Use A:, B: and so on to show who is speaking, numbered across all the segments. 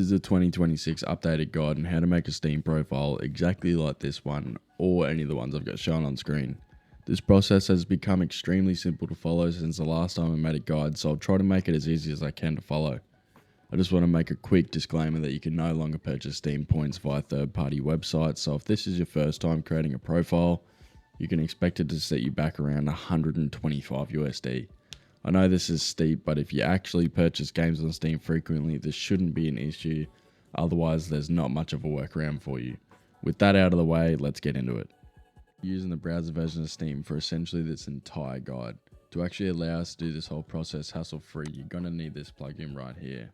A: This is a 2026 updated guide on how to make a Steam profile exactly like this one or any of the ones I've got shown on screen. This process has become extremely simple to follow since the last time I made a guide, so I'll try to make it as easy as I can to follow. I just want to make a quick disclaimer that you can no longer purchase Steam points via third-party websites, so if this is your first time creating a profile, you can expect it to set you back around 125 USD. I know this is steep, but if you actually purchase games on Steam frequently, this shouldn't be an issue. Otherwise, there's not much of a workaround for you. With that out of the way, let's get into it. Using the browser version of Steam for essentially this entire guide. To actually allow us to do this whole process hassle-free, you're going to need this plugin right here.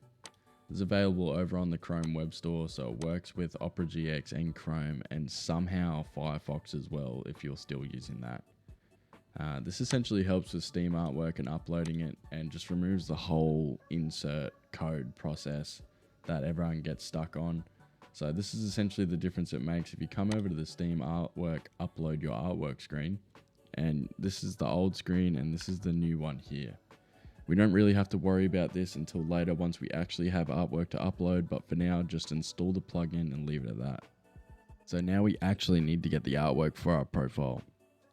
A: It's available over on the Chrome web store, so it works with Opera GX and Chrome, and somehow Firefox as well if you're still using that. This essentially helps with Steam artwork and uploading it, and just removes the whole insert code process that everyone gets stuck on. So this is essentially the difference it makes if you come over to the Steam artwork, upload your artwork screen, and this is the old screen and this is the new one here. We don't really have to worry about this until later once we actually have artwork to upload, but for now just install the plugin and leave it at that. So now we actually need to get the artwork for our profile.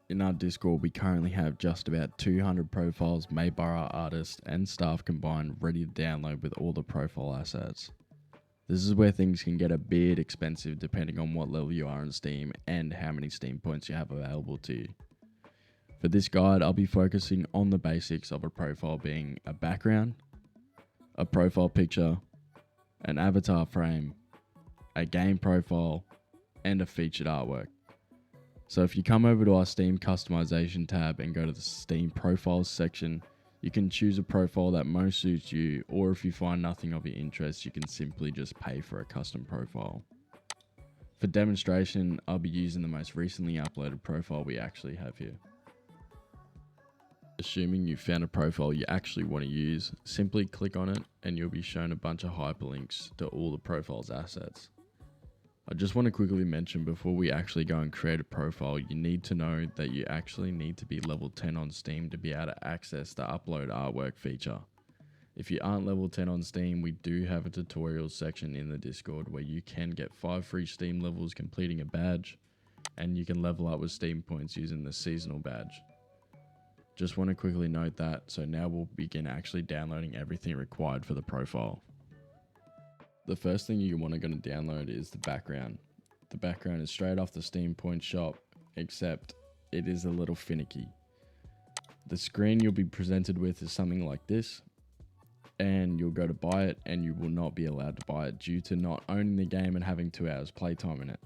A: In our Discord, we currently have just about 200 profiles made by our artists and staff combined ready to download with all the profile assets. This is where things can get a bit expensive depending on what level you are in Steam and how many Steam points you have available to you. For this guide, I'll be focusing on the basics of a profile being a background, a profile picture, an avatar frame, a game profile, and a featured artwork. So if you come over to our Steam customization tab and go to the Steam profiles section, you can choose a profile that most suits you, or if you find nothing of your interest, you can simply just pay for a custom profile. For demonstration, I'll be using the most recently uploaded profile we actually have here. Assuming you found a profile you actually want to use, simply click on it and you'll be shown a bunch of hyperlinks to all the profile's assets. I just want to quickly mention before we actually go and create a profile, you need to know that you actually need to be level 10 on Steam to be able to access the upload artwork feature. If you aren't level 10 on Steam, we do have a tutorials section in the Discord where you can get 5 free Steam levels completing a badge, and you can level up with Steam points using the seasonal badge. Just want to quickly note that, so now we'll begin actually downloading everything required for the profile. The first thing you're going to download is the background. The background is straight off the Steam Point shop, except it is a little finicky. The screen you'll be presented with is something like this, and you'll go to buy it and you will not be allowed to buy it due to not owning the game and having 2 hours playtime in it.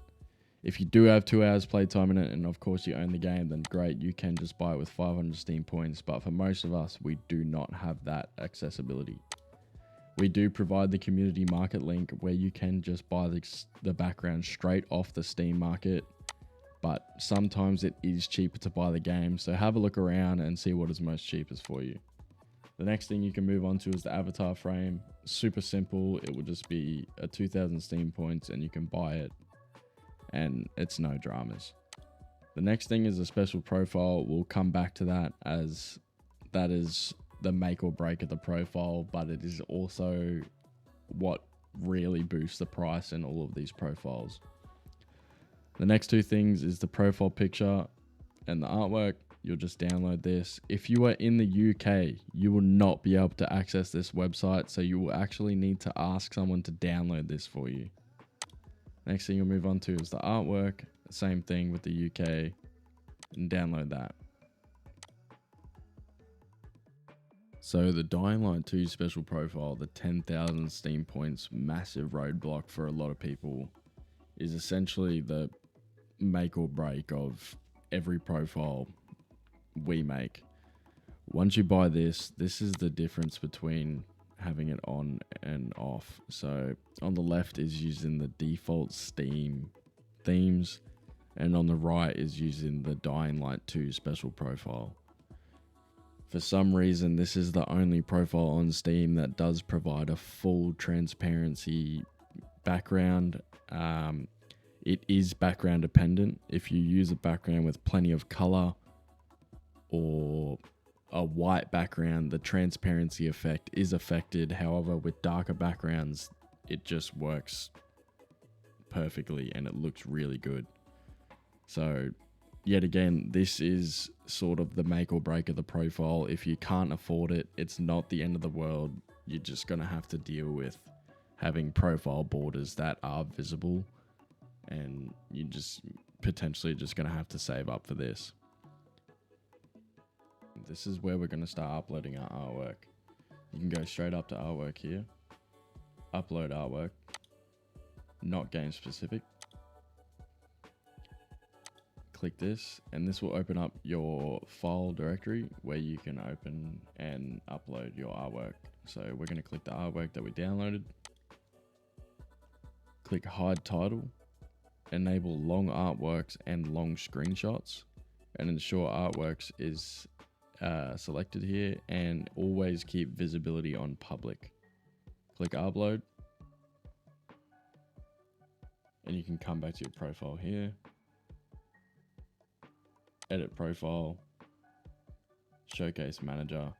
A: If you do have 2 hours playtime in it and of course you own the game, then great, you can just buy it with 500 Steam points, but for most of us, we do not have that accessibility. We do provide the community market link where you can just buy the background straight off the Steam market, but sometimes it is cheaper to buy the game, so have a look around and see what is most cheapest for you. The next thing you can move on to is the avatar frame. Super simple, it will just be a 2000 Steam points and you can buy it, and it's no dramas. The next thing is a special profile. We'll come back to that, as that is the make or break of the profile, but it is also what really boosts the price in all of these profiles. The next 2 things is the profile picture and the artwork. You'll just download this. If you are in the UK, you will not be able to access this website, so you will actually need to ask someone to download this for you. Next thing you'll move on to is the artwork. Same thing with the UK, and download that. So the Dying Light 2 special profile, the 10,000 Steam points massive roadblock for a lot of people, is essentially the make or break of every profile we make. Once you buy this is the difference between having it on and off. So on the left is using the default Steam themes, and on the right is using the Dying Light 2 special profile. For some reason, this is the only profile on Steam that does provide a full transparency background. It is background dependent. If you use a background with plenty of color or a white background, the transparency effect is affected. However, with darker backgrounds, it just works perfectly and it looks really good. So yet again, this is sort of the make or break of the profile. If you can't afford it, it's not the end of the world. You're just going to have to deal with having profile borders that are visible, and you just potentially just going to have to save up for this. This is where we're going to start uploading our artwork. You can go straight up to artwork here, upload artwork, not game specific. Click this and this will open up your file directory where you can open and upload your artwork. So we're going to click the artwork that we downloaded, click hide title, enable long artworks and long screenshots, and ensure artworks is selected here, and always keep visibility on public. Click upload and you can come back to your profile here, edit profile, showcase manager,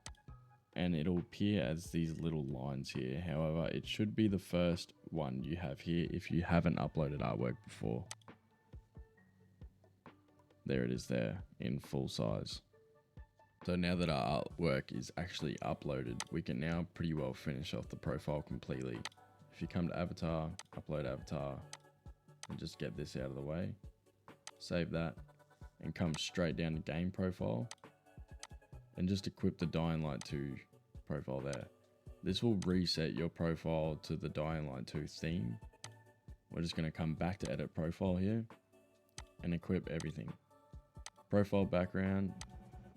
A: and it'll appear as these little lines here. However, it should be the first one you have here if you haven't uploaded artwork before. There it is there in full size. So now that our artwork is actually uploaded, we can now pretty well finish off the profile completely. If you come to avatar, upload avatar, and just get this out of the way, save that, and come straight down to game profile, and just equip the Dying Light 2 profile there. This will reset your profile to the Dying Light 2 theme. We're just going to come back to edit profile here and equip everything. Profile background,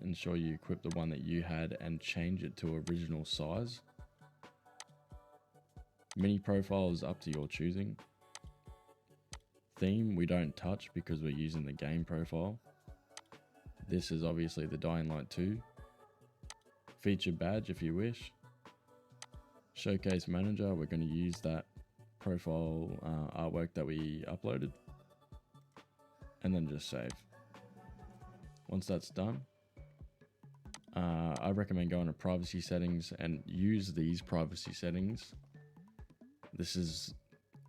A: ensure you equip the one that you had and change it to original size. Mini profile is up to your choosing. Theme we don't touch because we're using the game profile. This is obviously the Dying Light 2. Feature badge if you wish. Showcase manager, we're going to use that profile artwork that we uploaded. And then just save. Once that's done, I recommend going to privacy settings and use these privacy settings. This is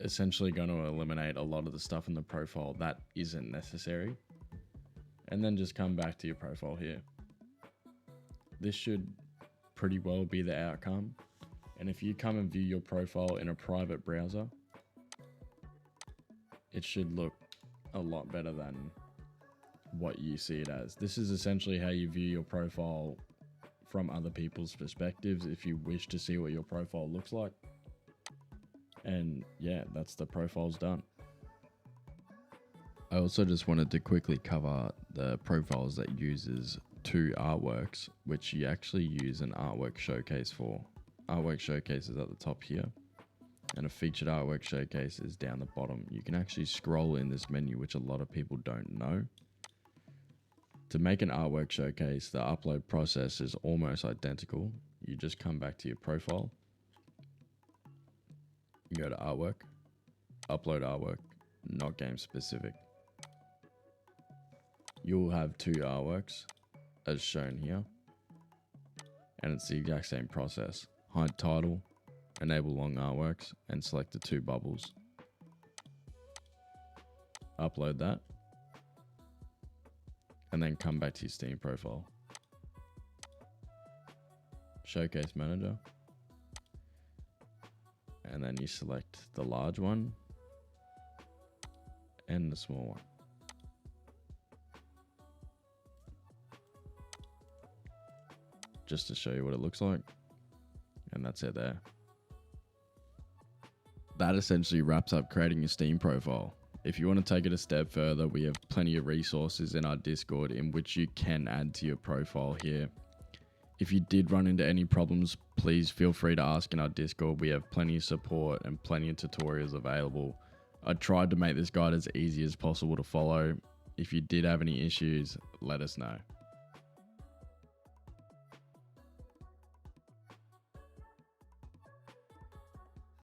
A: essentially going to eliminate a lot of the stuff in the profile that isn't necessary. And then just come back to your profile here. This should pretty well be the outcome. And if you come and view your profile in a private browser, it should look a lot better than what you see it as. This is essentially how you view your profile from other people's perspectives if you wish to see what your profile looks like. And yeah, that's the profile's done. I also just wanted to quickly cover the profiles that uses two artworks, which you actually use an artwork showcase for. Artwork showcase is at the top here, and a featured artwork showcase is down the bottom. You can actually scroll in this menu, which a lot of people don't know. To make an artwork showcase, the upload process is almost identical. You just come back to your profile, you go to artwork, upload artwork, not game specific. You'll have two artworks as shown here, and it's the exact same process. Hide title, enable long artworks, and select the two bubbles. Upload that, and then come back to your Steam profile. Showcase manager, and then you select the large one and the small one. Just to show you what it looks like, and that's it there. That essentially wraps up creating your Steam profile. If you want to take it a step further, we have plenty of resources in our Discord in which you can add to your profile here. If you did run into any problems, please feel free to ask in our Discord. We have plenty of support and plenty of tutorials available. I tried to make this guide as easy as possible to follow. If you did have any issues, let us know.